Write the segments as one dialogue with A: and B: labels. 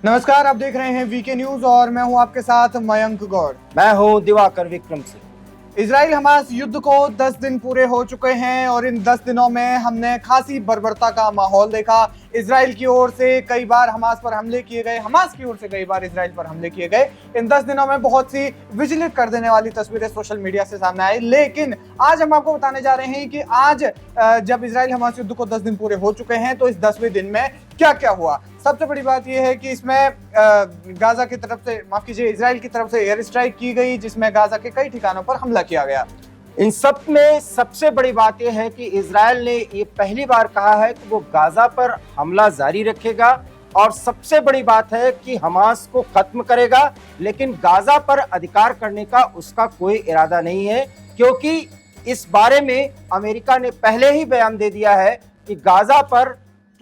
A: नमस्कार, आप देख रहे हैं वीके न्यूज और मैं हूं आपके साथ मयंक गौड़।
B: मैं हूं दिवाकर विक्रम सिंह।
A: इजराइल हमास युद्ध को 10 दिन पूरे हो चुके हैं और इन 10 दिनों में हमने खासी बर्बरता का माहौल देखा। इजराइल की ओर से कई बार हमास पर हमले किए गए, हमास की ओर से कई बार इजराइल पर हमले किए गए। इन 10 दिनों में बहुत सी विचलित कर देने वाली तस्वीरें सोशल मीडिया से सामने आई, लेकिन आज हम आपको बताने जा रहे हैं कि आज जब इजराइल हमास युद्ध को 10 दिन पूरे हो चुके हैं तो इस 10वें दिन में क्या क्या हुआ। सबसे बड़ी बात यह है कि इसमें गाजा की तरफ से, माफ कीजिए, इजराइल की तरफ से एयर स्ट्राइक की गई जिसमें गाजा के कई ठिकानों पर हमला किया गया।
B: इन सब में सबसे बड़ी बात यह है कि इजराइल ने ये पहली बार कहा है कि वो गाजा पर हमला जारी रखेगा और सबसे बड़ी बात है कि हमास को खत्म करेगा, लेकिन गाजा पर अधिकार करने का उसका कोई इरादा नहीं है, क्योंकि इस बारे में अमेरिका ने पहले ही बयान दे दिया है कि गाजा पर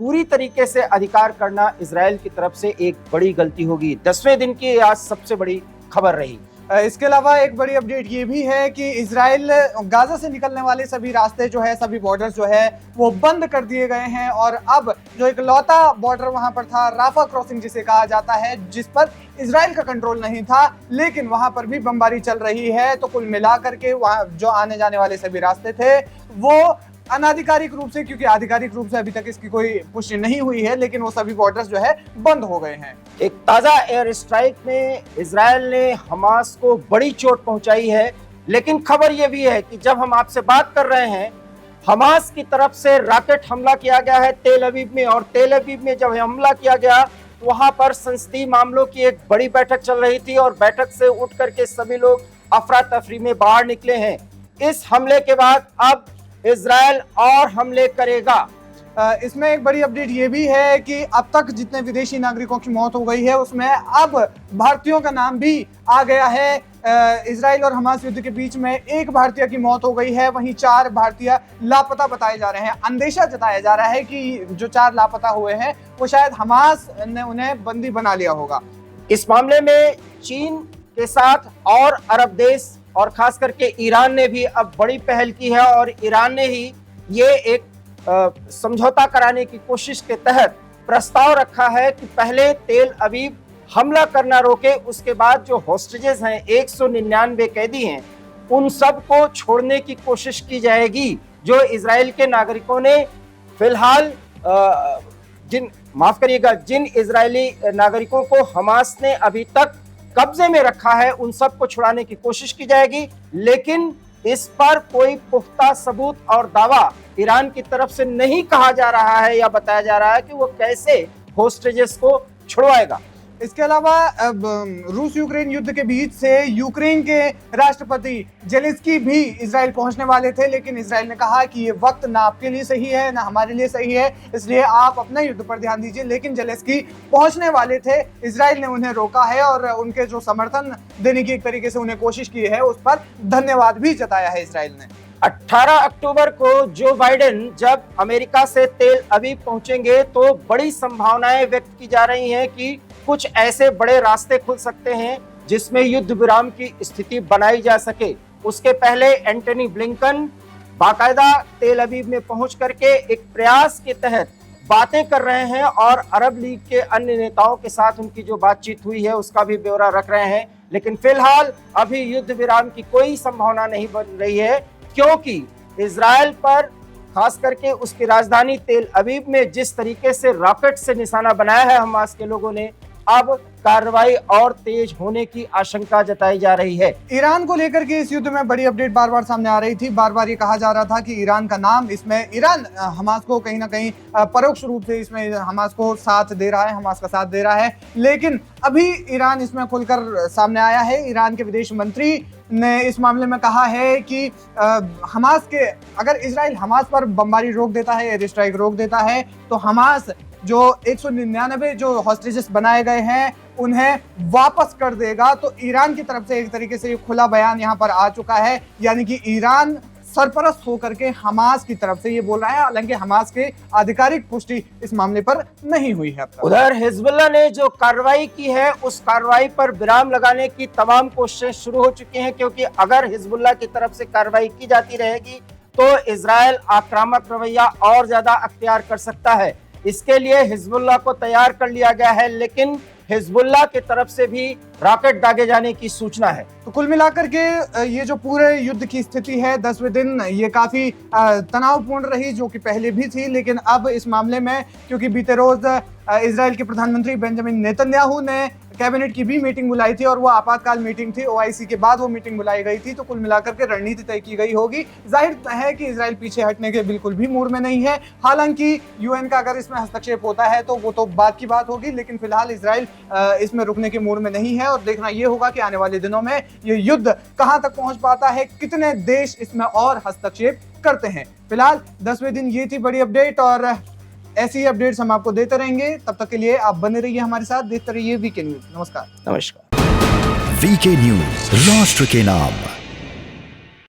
B: पूरी तरीके से अधिकार करना इजराइल की तरफ से एक बड़ी गलती होगी। 10वें दिन की आज सबसे बड़ी खबर रही।
A: इसके अलावा एक बड़ी अपडेट ये भी है कि इजराइल गाजा से निकलने वाले सभी रास्ते जो है, सभी बॉर्डर्स जो है वो बंद कर दिए गए हैं और अब जो एक लौता बॉर्डर वहां पर था, राफा क्रॉसिंग जिसे कहा जाता है, जिस पर इजराइल का कंट्रोल नहीं था, लेकिन वहां पर भी बमबारी चल रही है। तो कुल मिलाकर के वहां जो आने जाने वाले सभी रास्ते थे वो अनाधिकारिक रूप से, क्योंकि आधिकारिक रूप से अभी तक इसकी कोई पुष्टि नहीं हुई है, लेकिन वो सभी बॉर्डर्स जो है बंद हो गए हैं।
B: एक ताजा एयर स्ट्राइक में इजराइल ने हमास को बड़ी चोट पहुंचाई है, लेकिन खबर यह भी है कि जब हम आपसे बात कर रहे हैं, हमास की तरफ से रॉकेट हमला किया गया है तेल अवीव में, और तेल अवीव में जब हमला किया गया तो वहां पर संसदीय मामलों की एक बड़ी बैठक चल रही थी और बैठक से उठ करके सभी लोग अफरा तफरी में बाहर निकले हैं। इस हमले के बाद अब इजराइल और हमले करेगा।
A: इसमें एक बड़ी अपडेट ये भी है कि अब तक जितने विदेशी नागरिकों की मौत हो गई है उसमें अब भारतीयों का नाम भी आ गया है। इजराइल और हमास युद्ध के बीच में एक भारतीय की मौत हो गई है, वहीं 4 भारतीय लापता बताए जा रहे हैं। अंदेशा जताया जा रहा है कि जो 4 लापता हुए हैं वो शायद हमास ने उन्हें बंदी बना लिया होगा।
B: इस मामले में चीन के साथ और अरब देश और खास करके ईरान ने भी अब बड़ी पहल की है और ईरान ने ही ये एक समझौता कराने की कोशिश के तहत प्रस्ताव रखा है कि पहले तेल अवीव हमला करना रोके, उसके बाद जो हॉस्टेजेस हैं, 199 कैदी हैं, उन सब को छोड़ने की कोशिश की जाएगी। जो इजराइल के नागरिकों ने फिलहाल जिन इजरायली नागरिकों को हमास ने अभी तक कब्जे में रखा है, उन सब को छुड़ाने की कोशिश की जाएगी, लेकिन इस पर कोई पुख्ता सबूत और दावा ईरान की तरफ से नहीं कहा जा रहा है या बताया जा रहा है कि वो कैसे होस्टेजेस को छुड़वाएगा।
A: इसके अलावा रूस यूक्रेन युद्ध के बीच से यूक्रेन के राष्ट्रपति जेलेंस्की भी इजराइल पहुंचने वाले थे, लेकिन इजराइल ने कहा कि ये वक्त ना आपके लिए सही है ना हमारे लिए सही है, इसलिए आप अपने युद्ध पर ध्यान दीजिए। लेकिन जेलेंस्की पहुंचने वाले थे, इजराइल ने उन्हें रोका है और उनके जो समर्थन देने की एक तरीके से उन्हें कोशिश की है उस पर धन्यवाद भी जताया है इजराइल ने।
B: 18 अक्टूबर को जो बाइडेन जब अमेरिका से तेल अवीव पहुंचेंगे तो बड़ी संभावनाएं व्यक्त की जा रही हैं कि कुछ ऐसे बड़े रास्ते खुल सकते हैं जिसमें युद्ध विराम की स्थिति बनाई जा सके। उसके पहले एंटनी ब्लिंकन बाकायदा तेल अवीव में पहुंच करके एक प्रयास के तहत बातें कर रहे हैं और अरब लीग के अन्य नेताओं के साथ उनकी जो बातचीत हुई है उसका भी ब्यौरा रख रहे हैं। लेकिन फिलहाल अभी युद्ध विराम की कोई संभावना नहीं बन रही है, क्योंकि इजराइल पर खास करके उसकी राजधानी तेल अवीव में जिस तरीके से रॉकेट से निशाना बनाया है हमास के लोगों ने, अब कार्रवाई और तेज होने की आशंका जताई जा रही है।
A: ईरान को लेकर के इस युद्ध में बड़ी अपडेट बार बार सामने आ रही थी। बार बार ये कहा जा रहा था कि ईरान का नाम इसमें, ईरान हमास को कहीं ना कहीं परोक्ष रूप से इसमें हमास को साथ दे रहा है, हमास का साथ दे रहा है, लेकिन अभी ईरान इसमें खुलकर सामने आया है। ईरान के विदेश मंत्री ने इस मामले में कहा है कि हमास के, अगर इजराइल हमास पर बमबारी रोक देता है, एयर स्ट्राइक रोक देता है, तो हमास जो 199 जो हॉस्टेजेस बनाए गए हैं उन्हें वापस कर देगा। तो ईरान की तरफ से एक तरीके से खुला बयान यहाँ पर आ चुका है, यानी कि ईरान सरपरस्त होकर के हमास की तरफ से ये बोल रहा है, हालांकि हमास की आधिकारिक पुष्टि इस मामले पर नहीं हुई है।
B: उधर हिजबुल्लाह ने जो कार्रवाई की है उस कार्रवाई पर विराम लगाने की तमाम कोशिशें शुरू हो चुकी हैं, क्योंकि अगर हिजबुल्लाह की तरफ से कार्रवाई की जाती रहेगी तो इजराइल आक्रामक रवैया और ज्यादा अख्तियार कर सकता है। इसके लिए हिजबुल्लाह को तैयार कर लिया गया है, लेकिन हिजबुल्लाह की तरफ से भी रॉकेट दागे जाने की सूचना है।
A: तो कुल मिलाकर के ये जो पूरे युद्ध की स्थिति है 10वें दिन, ये काफी तनावपूर्ण रही, जो कि पहले भी थी, लेकिन अब इस मामले में क्योंकि बीते रोज इजराइल के प्रधानमंत्री बेंजामिन नेतन्याहू ने कैबिनेट की भी मीटिंग बुलाई थी और वो आपातकाल मीटिंग थी, ओआईसी के बाद वो मीटिंग बुलाई गई थी, तो कुल मिलाकर के रणनीति तय की गई होगी। जाहिर है कि इजराइल पीछे हटने के बिल्कुल भी मूड में नहीं है। हालांकि यूएन का अगर इसमें हस्तक्षेप होता है तो वो तो बात की बात होगी, लेकिन फिलहाल इजराइल इसमें रुकने के मूड में नहीं है और देखना ये होगा कि आने वाले दिनों में ये युद्ध कहां तक पहुंच पाता है, कितने देश इसमें और हस्तक्षेप करते हैं। फिलहाल 10वें दिन ये थी बड़ी अपडेट और ऐसी ही अपडेट्स हम आपको देते रहेंगे। तब तक के लिए आप बने रहिए हमारे साथ, देखते रहिए वीके न्यूज। नमस्कार।
B: नमस्कार।
C: वीके न्यूज, राष्ट्र के नाम।